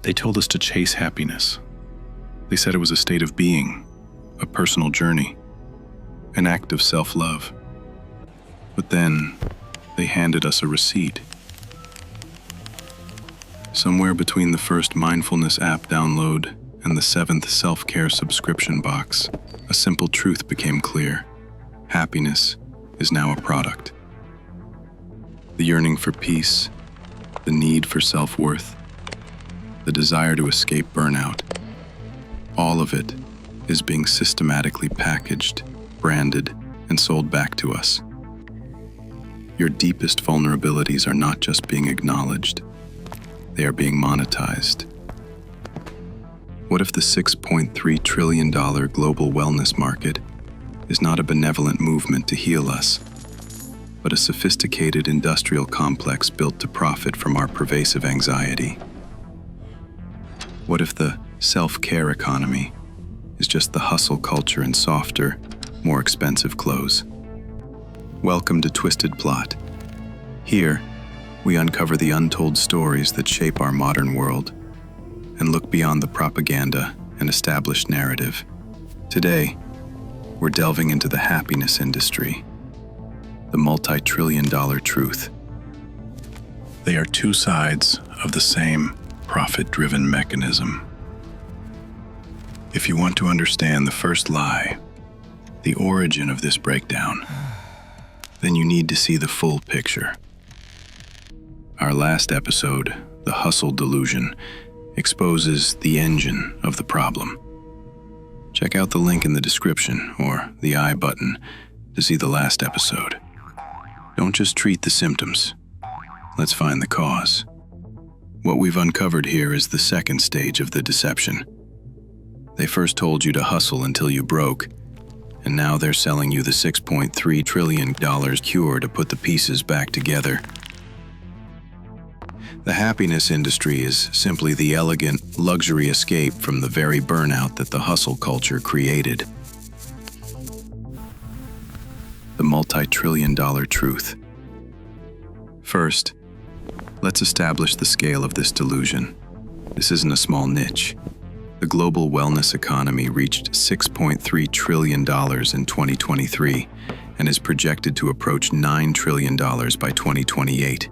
They told us to chase happiness. They said it was a state of being, a personal journey, an act of self-love. But then, they handed us a receipt. Somewhere between the first mindfulness app download and the 7th self-care subscription box, a simple truth became clear. Happiness is now a product. The yearning for peace, the need for self-worth, the desire to escape burnout, all of it is being systematically packaged, branded, and sold back to us. Your deepest vulnerabilities are not just being acknowledged, they are being monetized. What if the $6.3 trillion global wellness market is not a benevolent movement to heal us, but a sophisticated industrial complex built to profit from our pervasive anxiety? What if the self-care economy is just the hustle culture in softer, more expensive clothes? Welcome to Twisted Plot. Here, we uncover the untold stories that shape our modern world and look beyond the propaganda and established narrative. Today, we're delving into the happiness industry, the multi-trillion-dollar truth. They are two sides of the same profit-driven mechanism. If you want to understand the first lie, the origin of this breakdown, then you need to see the full picture. Our last episode, The Hustle Delusion, exposes the engine of the problem. Check out the link in the description or the I button to see the last episode. Don't just treat the symptoms. Let's find the cause. What we've uncovered here is the second stage of the deception. They first told you to hustle until you broke, and now they're selling you the $6.3 trillion cure to put the pieces back together. The happiness industry is simply the elegant luxury escape from the very burnout that the hustle culture created. The multi-trillion-dollar truth. First, let's establish the scale of this delusion. This isn't a small niche. The global wellness economy reached $6.3 trillion in 2023 and is projected to approach $9 trillion by 2028.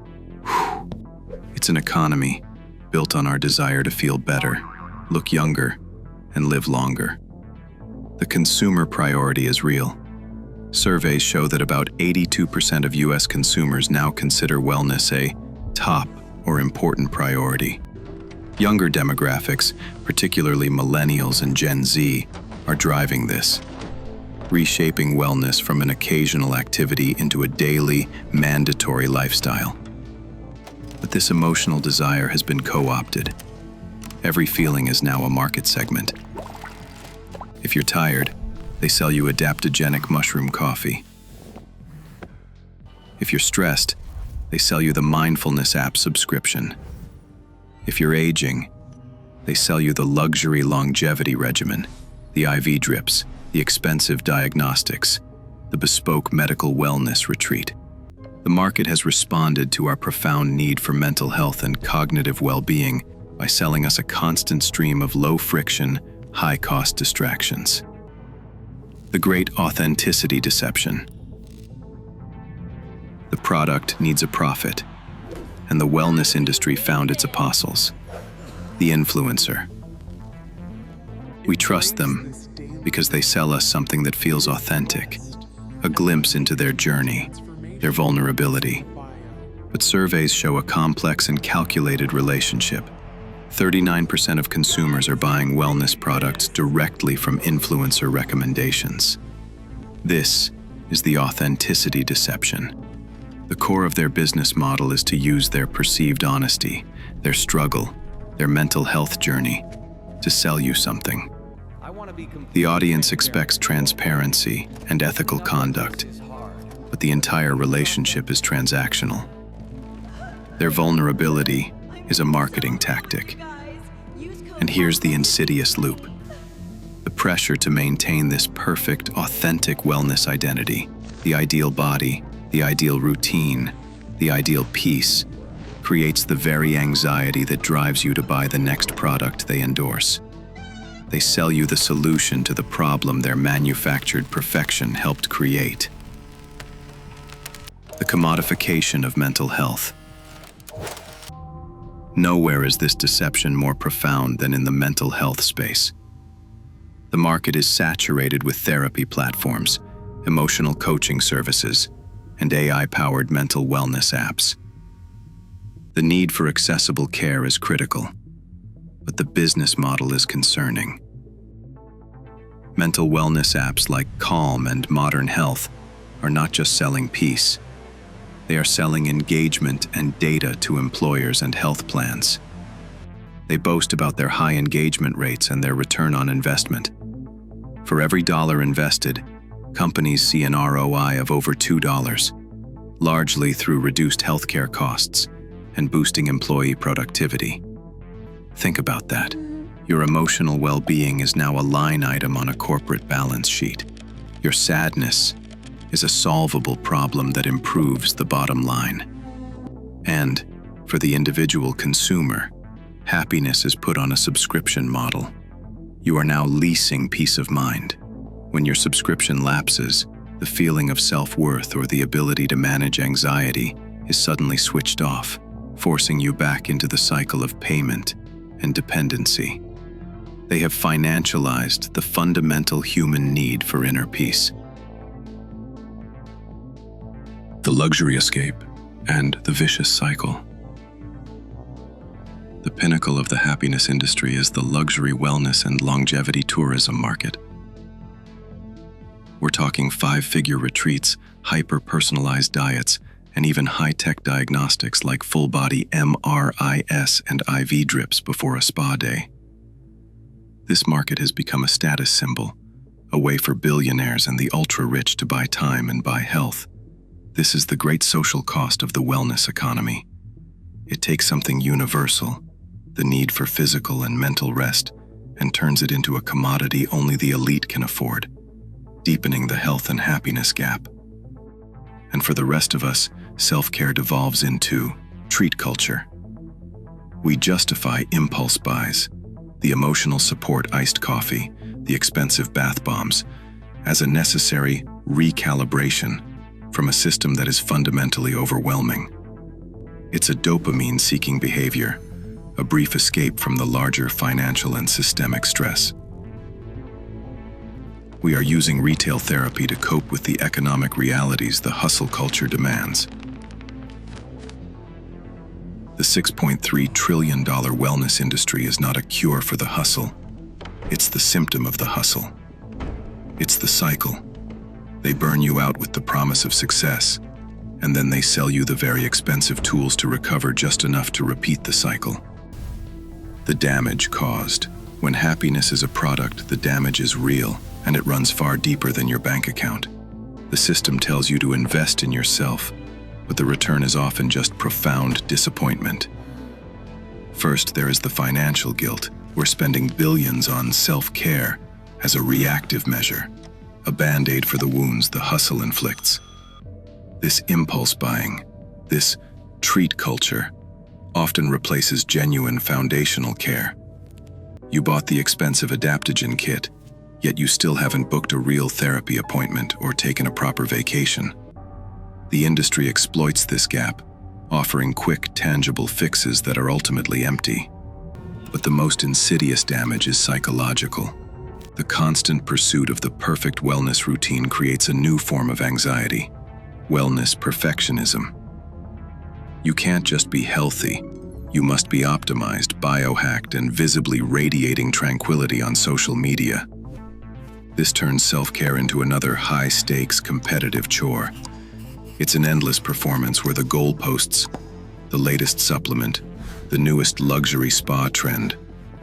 It's an economy built on our desire to feel better, look younger, and live longer. The consumer priority is real. Surveys show that about 82% of U.S. consumers now consider wellness a top or important priority. Younger demographics, particularly millennials and Gen Z, are driving this, reshaping wellness from an occasional activity into a daily, mandatory lifestyle. But this emotional desire has been co-opted. Every feeling is now a market segment. If you're tired, they sell you adaptogenic mushroom coffee. If you're stressed, they sell you the mindfulness app subscription. If you're aging, they sell you the luxury longevity regimen, the IV drips, the expensive diagnostics, the bespoke medical wellness retreat. The market has responded to our profound need for mental health and cognitive well-being by selling us a constant stream of low-friction, high-cost distractions. The great authenticity deception. The product needs a profit, and the wellness industry found its apostles, the influencer. We trust them because they sell us something that feels authentic, a glimpse into their journey, their vulnerability. But surveys show a complex and calculated relationship. 39% of consumers are buying wellness products directly from influencer recommendations. This is the authenticity deception. The core of their business model is to use their perceived honesty, their struggle, their mental health journey, to sell you something. The audience expects transparency and ethical conduct, but the entire relationship is transactional. Their vulnerability is a marketing tactic. And here's the insidious loop. The pressure to maintain this perfect, authentic wellness identity, the ideal body, the ideal routine, the ideal peace, creates the very anxiety that drives you to buy the next product they endorse. They sell you the solution to the problem their manufactured perfection helped create. The commodification of mental health. Nowhere is this deception more profound than in the mental health space. The market is saturated with therapy platforms, emotional coaching services, and AI-powered mental wellness apps. The need for accessible care is critical, but the business model is concerning. Mental wellness apps like Calm and Modern Health are not just selling peace. They are selling engagement and data to employers and health plans. They boast about their high engagement rates and their return on investment. For every dollar invested, companies see an ROI of over $2, largely through reduced healthcare costs and boosting employee productivity. Think about that. Your emotional well-being is now a line item on a corporate balance sheet. Your sadness is a solvable problem that improves the bottom line. And, for the individual consumer, happiness is put on a subscription model. You are now leasing peace of mind. When your subscription lapses, the feeling of self-worth or the ability to manage anxiety is suddenly switched off, forcing you back into the cycle of payment and dependency. They have financialized the fundamental human need for inner peace. The luxury escape and the vicious cycle. The pinnacle of the happiness industry is the luxury wellness and longevity tourism market. We're talking 5-figure retreats, hyper-personalized diets, and even high-tech diagnostics like full-body MRIs and IV drips before a spa day. This market has become a status symbol, a way for billionaires and the ultra-rich to buy time and buy health. This is the great social cost of the wellness economy. It takes something universal, the need for physical and mental rest, and turns it into a commodity only the elite can afford, deepening the health and happiness gap. And for the rest of us, self-care devolves into treat culture. We justify impulse buys, the emotional support iced coffee, the expensive bath bombs, as a necessary recalibration from a system that is fundamentally overwhelming. It's a dopamine-seeking behavior, a brief escape from the larger financial and systemic stress. We are using retail therapy to cope with the economic realities the hustle culture demands. The $6.3 trillion wellness industry is not a cure for the hustle. It's the symptom of the hustle. It's the cycle. They burn you out with the promise of success, and then they sell you the very expensive tools to recover just enough to repeat the cycle. The damage caused. When happiness is a product, the damage is real, and it runs far deeper than your bank account. The system tells you to invest in yourself, but the return is often just profound disappointment. First, there is the financial guilt. We're spending billions on self-care as a reactive measure, a band-aid for the wounds the hustle inflicts. This impulse buying, this treat culture, often replaces genuine foundational care. You bought the expensive adaptogen kit, yet you still haven't booked a real therapy appointment or taken a proper vacation. The industry exploits this gap, offering quick, tangible fixes that are ultimately empty. But the most insidious damage is psychological. The constant pursuit of the perfect wellness routine creates a new form of anxiety: wellness perfectionism. You can't just be healthy, you must be optimized, biohacked, and visibly radiating tranquility on social media. This turns self-care into another high-stakes competitive chore. It's an endless performance where the goalposts, the latest supplement, the newest luxury spa trend,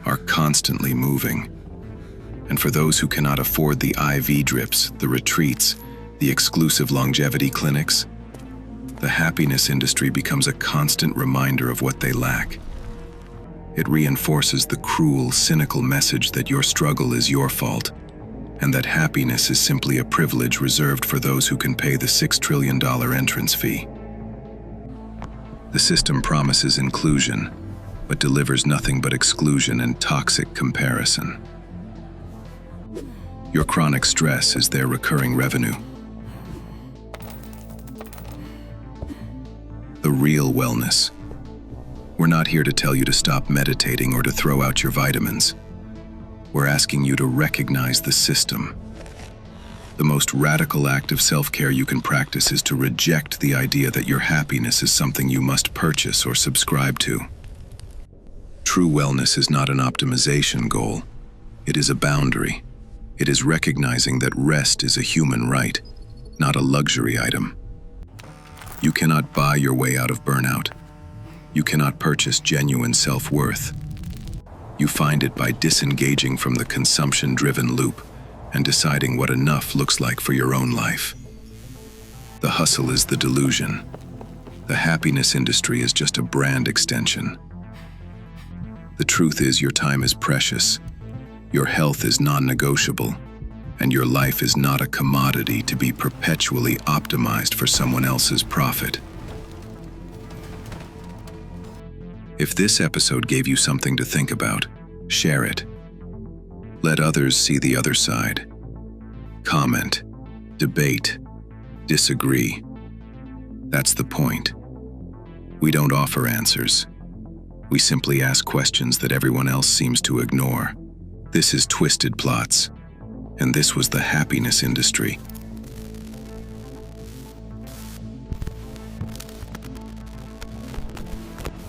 are constantly moving. And for those who cannot afford the IV drips, the retreats, the exclusive longevity clinics, the happiness industry becomes a constant reminder of what they lack. It reinforces the cruel, cynical message that your struggle is your fault, and that happiness is simply a privilege reserved for those who can pay the $6 trillion entrance fee. The system promises inclusion, but delivers nothing but exclusion and toxic comparison. Your chronic stress is their recurring revenue. The real wellness. We're not here to tell you to stop meditating or to throw out your vitamins. We're asking you to recognize the system. The most radical act of self-care you can practice is to reject the idea that your happiness is something you must purchase or subscribe to. True wellness is not an optimization goal. It is a boundary. It is recognizing that rest is a human right, not a luxury item. You cannot buy your way out of burnout. You cannot purchase genuine self-worth. You find it by disengaging from the consumption-driven loop and deciding what enough looks like for your own life. The hustle is the delusion. The happiness industry is just a brand extension. The truth is your time is precious, your health is non-negotiable, and your life is not a commodity to be perpetually optimized for someone else's profit. If this episode gave you something to think about, share it. Let others see the other side. Comment, debate, disagree. That's the point. We don't offer answers. We simply ask questions that everyone else seems to ignore. This is Twisted Plots, and this was the happiness industry.